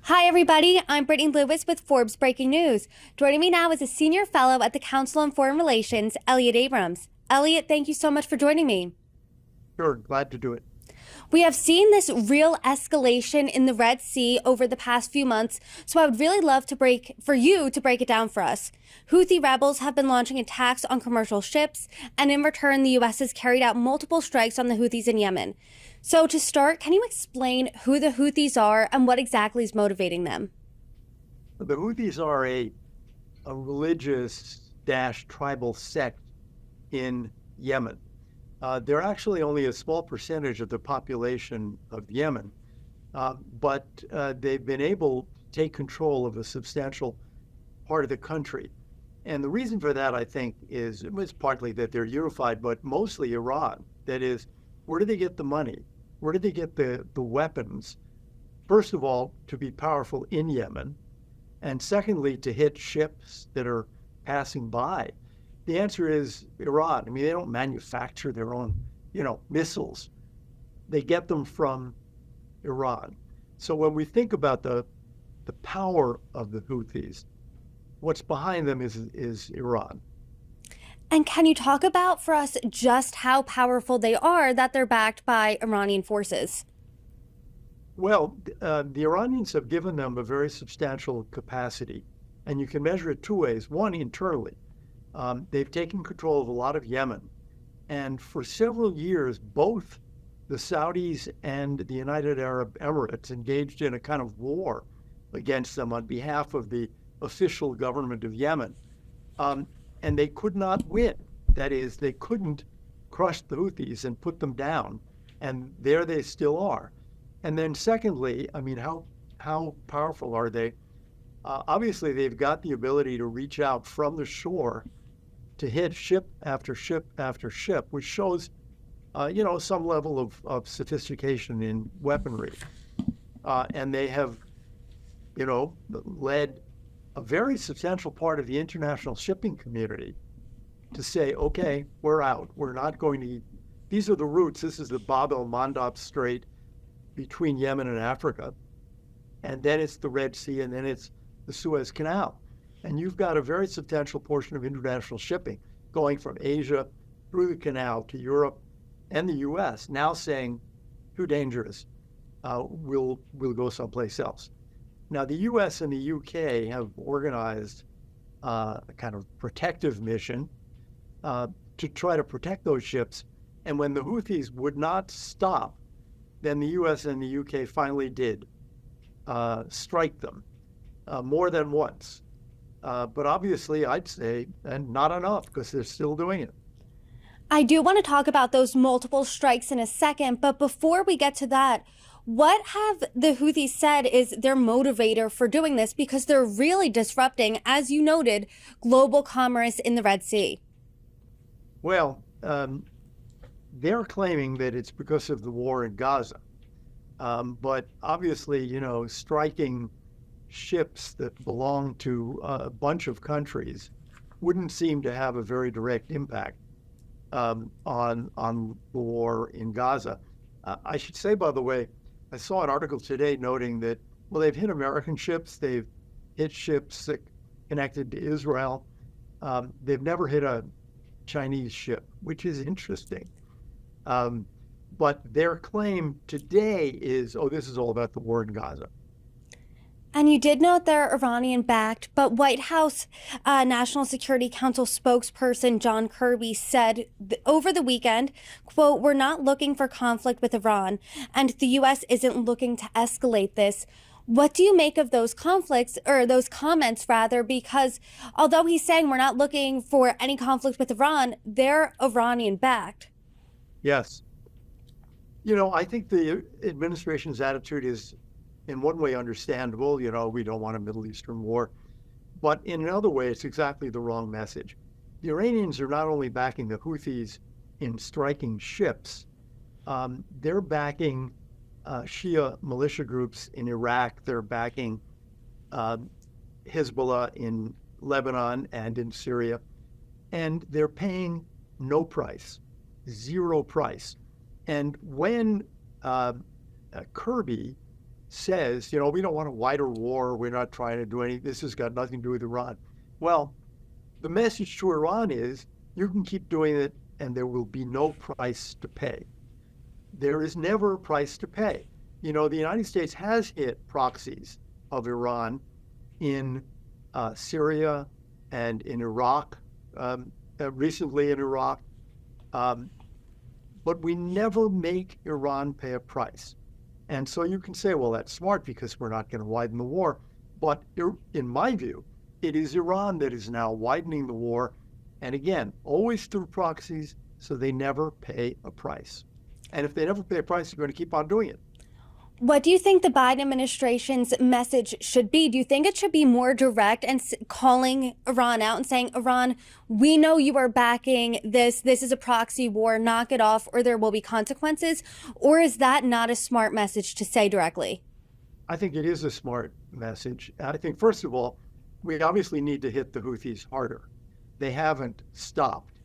Hi, everybody. I'm Brittany Lewis with Forbes Breaking News. Joining me now is a senior fellow at the Council on Foreign Relations, Elliott Abrams. Elliott, thank you so much for joining me. Sure, glad to do it. We have seen this real escalation in the Red Sea over the past few months, so I would really love for you to break it down for us. Houthi rebels have been launching attacks on commercial ships, and in return, the U.S. has carried out multiple strikes on the Houthis in Yemen. So to start, can you explain who the Houthis are and what exactly is motivating them? The Houthis are a religious tribal sect in Yemen. They're actually only a small percentage of the population of Yemen, but they've been able to take control of a substantial part of the country. And the reason for that, I think, is it was partly that they're unified, but mostly Iran. That is, where do they get the money? Where do they get the weapons? First of all, to be powerful in Yemen, and secondly, to hit ships that are passing by. The answer is Iran. I mean, they don't manufacture their own, missiles. They get them from Iran. So when we think about the power of the Houthis, what's behind them is Iran. And can you talk about for us just how powerful they are that they're backed by Iranian forces? Well, the Iranians have given them a very substantial capacity, and you can measure it two ways. One, internally. They've taken control of a lot of Yemen. And for several years, both the Saudis and the United Arab Emirates engaged in a kind of war against them on behalf of the official government of Yemen. And they could not win. That is, they couldn't crush the Houthis and put them down. And there they still are. And then secondly, I mean, how powerful are they? Obviously, they've got the ability to reach out from the shore to hit ship after ship after ship, which shows, some level of sophistication in weaponry. And they have, led a very substantial part of the international shipping community to say, okay, we're out. We're not going to, these are the routes. This is the Bab el Mandab Strait between Yemen and Africa. And then it's the Red Sea, and then it's the Suez Canal. And you've got a very substantial portion of international shipping going from Asia through the canal to Europe and the US, now saying, too dangerous, we'll go someplace else. Now, the US and the UK have organized a kind of protective mission to try to protect those ships. And when the Houthis would not stop, then the US and the UK finally did strike them more than once. But obviously, I'd say, and not enough, because they're still doing it. I do want to talk about those multiple strikes in a second, but before we get to that, what have the Houthis said is their motivator for doing this? Because they're really disrupting, as you noted, global commerce in the Red Sea. Well, they're claiming that it's because of the war in Gaza. But obviously, striking ships that belong to a bunch of countries wouldn't seem to have a very direct impact on the war in Gaza. I should say, by the way, I saw an article today noting that, well, they've hit American ships, they've hit ships that connected to Israel. They've never hit a Chinese ship, which is interesting. But their claim today is, oh, this is all about the war in Gaza. And you did note they're Iranian-backed, but White House National Security Council spokesperson John Kirby said over the weekend, quote, "We're not looking for conflict with Iran, and the U.S. isn't looking to escalate this." What do you make of those conflicts, or those comments rather, because although he's saying we're not looking for any conflict with Iran, they're Iranian-backed? Yes. I think the administration's attitude is in one way understandable. We don't want a Middle Eastern war. But in another way, it's exactly the wrong message. The Iranians are not only backing the Houthis in striking ships, they're backing Shia militia groups in Iraq. They're backing Hezbollah in Lebanon and in Syria. And they're paying no price, zero price. And when Kirby says, we don't want a wider war. We're not trying to do anything. This has got nothing to do with Iran. Well, the message to Iran is you can keep doing it and there will be no price to pay. There is never a price to pay. The United States has hit proxies of Iran in Syria and in Iraq, recently in Iraq. But we never make Iran pay a price. And so you can say, well, that's smart because we're not going to widen the war. But in my view, it is Iran that is now widening the war. And again, always through proxies, so they never pay a price. And if they never pay a price, they're going to keep on doing it. What do you think the Biden administration's message should be? Do you think it should be more direct and calling Iran out and saying, Iran, we know you are backing this. This is a proxy war. Knock it off or there will be consequences. Or is that not a smart message to say directly? I think it is a smart message. I think, first of all, we obviously need to hit the Houthis harder. They haven't stopped.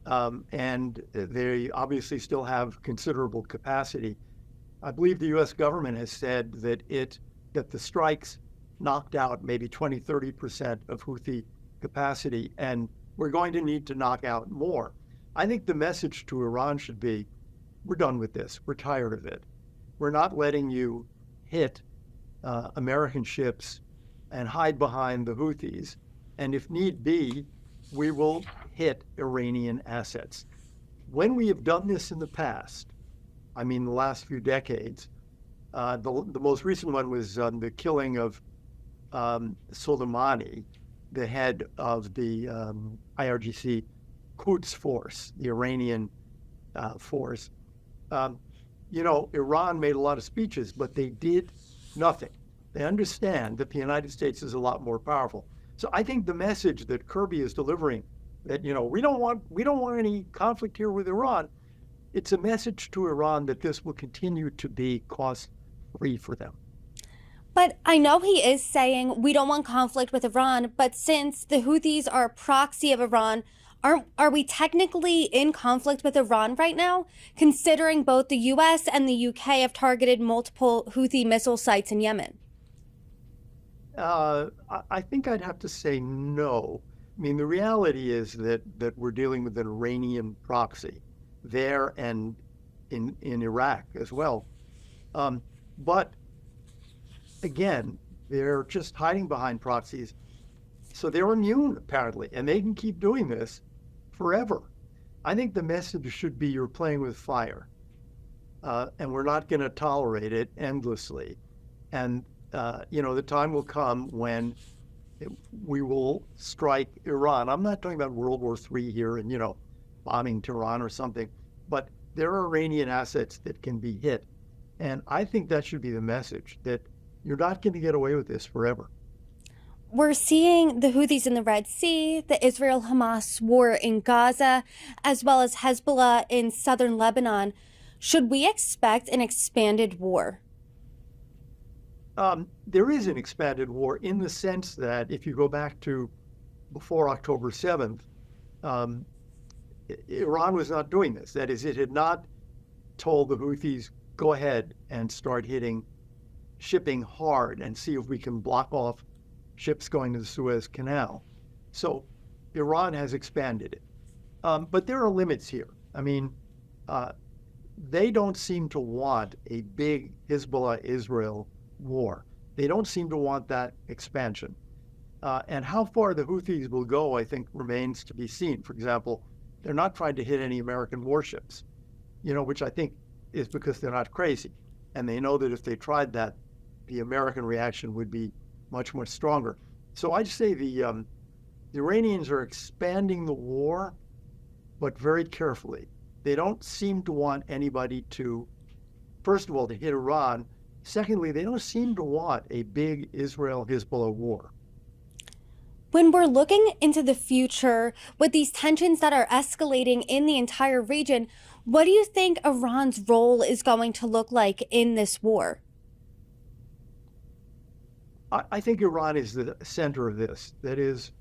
And they obviously still have considerable capacity. I believe the U.S. government has said that the strikes knocked out maybe 20, 30% of Houthi capacity, and we're going to need to knock out more. I think the message to Iran should be, we're done with this. We're tired of it. We're not letting you hit American ships and hide behind the Houthis. And if need be, we will hit Iranian assets. When we have done this in the past, the last few decades, the most recent one was the killing of Soleimani, the head of the IRGC Quds force, the Iranian force. Iran made a lot of speeches, but they did nothing. They understand that the United States is a lot more powerful. So I think the message that Kirby is delivering, that we don't want any conflict here with Iran, it's a message to Iran that this will continue to be cost-free for them. But I know he is saying we don't want conflict with Iran, but since the Houthis are a proxy of Iran, are we technically in conflict with Iran right now, considering both the U.S. and the U.K. have targeted multiple Houthi missile sites in Yemen? I think I'd have to say no. The reality is that we're dealing with an Iranian proxy there and in Iraq as well. But again, they're just hiding behind proxies. So they're immune, apparently, and they can keep doing this forever. I think the message should be you're playing with fire, and we're not going to tolerate it endlessly. And, the time will come when we will strike Iran. I'm not talking about World War III here and, bombing Tehran or something, but there are Iranian assets that can be hit. And I think that should be the message, that you're not going to get away with this forever. We're seeing the Houthis in the Red Sea, the Israel-Hamas war in Gaza, as well as Hezbollah in southern Lebanon. Should we expect an expanded war? There is an expanded war in the sense that if you go back to before October 7th, Iran was not doing this. That is, it had not told the Houthis, go ahead and start hitting shipping hard and see if we can block off ships going to the Suez Canal. So Iran has expanded it. But there are limits here. They don't seem to want a big Hezbollah-Israel war. They don't seem to want that expansion. And how far the Houthis will go, I think, remains to be seen. For example, they're not trying to hit any American warships, which I think is because they're not crazy. And they know that if they tried that, the American reaction would be much, much stronger. So I'd say the Iranians are expanding the war, but very carefully. They don't seem to want anybody to, first of all, to hit Iran. Secondly, they don't seem to want a big Israel-Hezbollah war. When we're looking into the future with these tensions that are escalating in the entire region, what do you think Iran's role is going to look like in this war? I think Iran is the center of this. That is,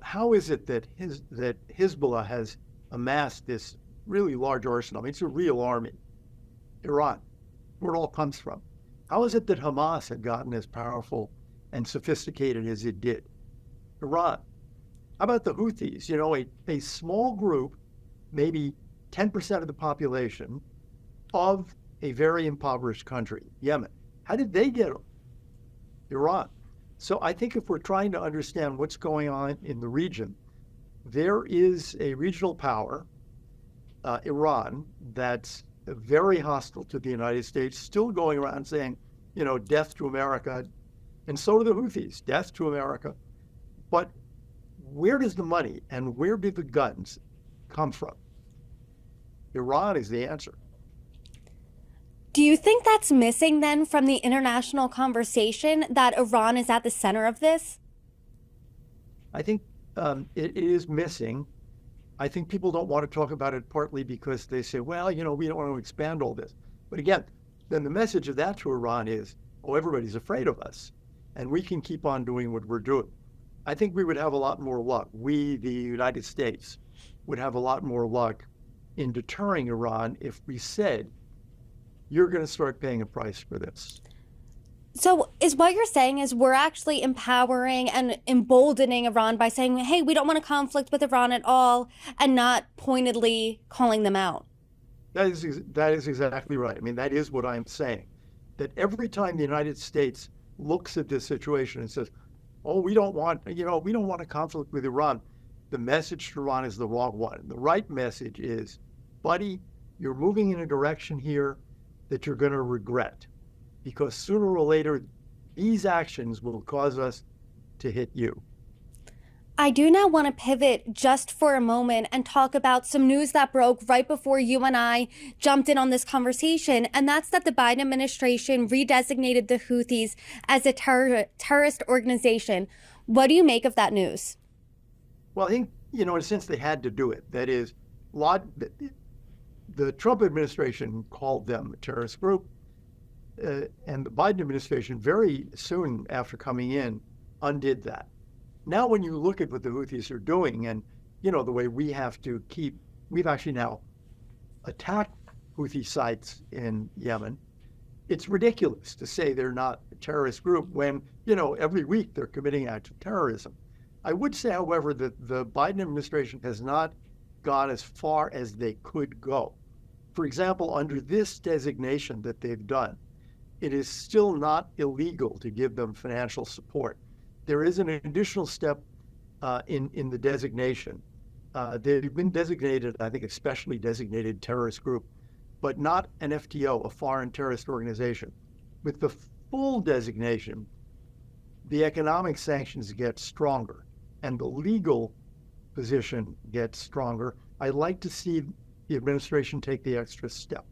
how is it that Hezbollah has amassed this really large arsenal? It's a real army. Iran, where it all comes from. How is it that Hamas had gotten as powerful and sophisticated as it did? Iran. How about the Houthis? You know, a small group, maybe 10% of the population of a very impoverished country, Yemen. How did they get them? Iran. So I think if we're trying to understand what's going on in the region, there is a regional power, Iran, that's very hostile to the United States, still going around saying, you know, death to America. And so do the Houthis, death to America. But where does the money and where do the guns come from? Iran is the answer. Do you think that's missing then from the international conversation, that Iran is at the center of this? I think it is missing. I think people don't want to talk about it partly because they say, well, you know, we don't want to expand all this. But again, then the message of that to Iran is, oh, everybody's afraid of us, and we can keep on doing what we're doing. I think we would have a lot more luck. We, the United States, would have a lot more luck in deterring Iran if we said, you're going to start paying a price for this. So is what you're saying is we're actually empowering and emboldening Iran by saying, hey, we don't want to conflict with Iran at all, and not pointedly calling them out? That is exactly right. I mean, that is what I'm saying. That every time the United States looks at this situation and says, oh, we don't want a conflict with Iran, the message to Iran is the wrong one. The right message is, buddy, you're moving in a direction here that you're going to regret, because sooner or later, these actions will cause us to hit you. I do now want to pivot just for a moment and talk about some news that broke right before you and I jumped in on this conversation, and that's that the Biden administration redesignated the Houthis as a terrorist organization. What do you make of that news? Well, I think, in a sense, they had to do it. That is, the Trump administration called them a terrorist group, and the Biden administration, very soon after coming in, undid that. Now, when you look at what the Houthis are doing, and the way we've actually now attacked Houthi sites in Yemen, it's ridiculous to say they're not a terrorist group when, every week they're committing acts of terrorism. I would say, however, that the Biden administration has not gone as far as they could go. For example, under this designation that they've done, it is still not illegal to give them financial support. There is an additional step in the designation. They've been designated, I think, a specially designated terrorist group, but not an FTO, a foreign terrorist organization. With the full designation, the economic sanctions get stronger and the legal position gets stronger. I'd like to see the administration take the extra step.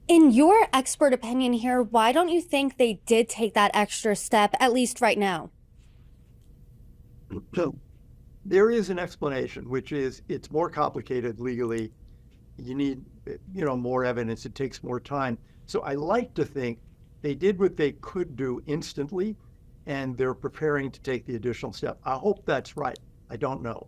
In your expert opinion here, why don't you think they did take that extra step, at least right now? So there is an explanation, which is it's more complicated legally. You need, more evidence. It takes more time. So I like to think they did what they could do instantly, and they're preparing to take the additional step. I hope that's right. I don't know.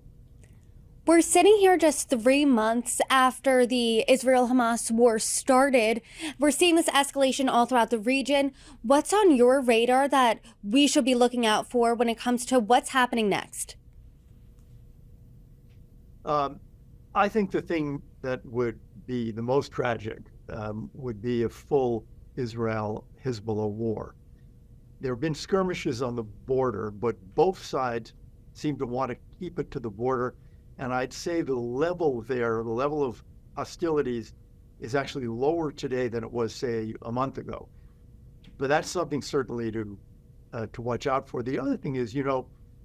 We're sitting here just 3 months after the Israel-Hamas war started. We're seeing this escalation all throughout the region. What's on your radar that we should be looking out for when it comes to what's happening next? I think the thing that would be the most tragic would be a full Israel-Hezbollah war. There have been skirmishes on the border, but both sides seem to want to keep it to the border. And I'd say the level of hostilities is actually lower today than it was, say, a month ago. But that's something certainly to watch out for. The other thing is,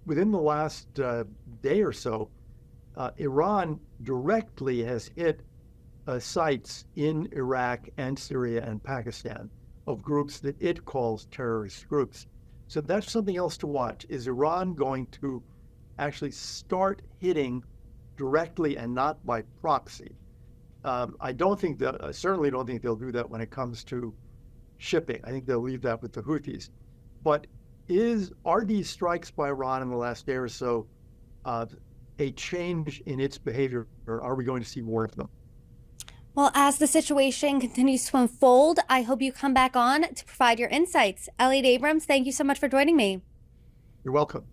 within the last day or so, Iran directly has hit sites in Iraq and Syria and Pakistan of groups that it calls terrorist groups. So that's something else to watch. Is Iran going to actually start hitting directly and not by proxy? I certainly don't think they'll do that when it comes to shipping. I think they'll leave that with the Houthis. But are these strikes by Iran in the last day or so a change in its behavior, or are we going to see more of them? Well, as the situation continues to unfold, I hope you come back on to provide your insights. Elliott Abrams, thank you so much for joining me. You're welcome.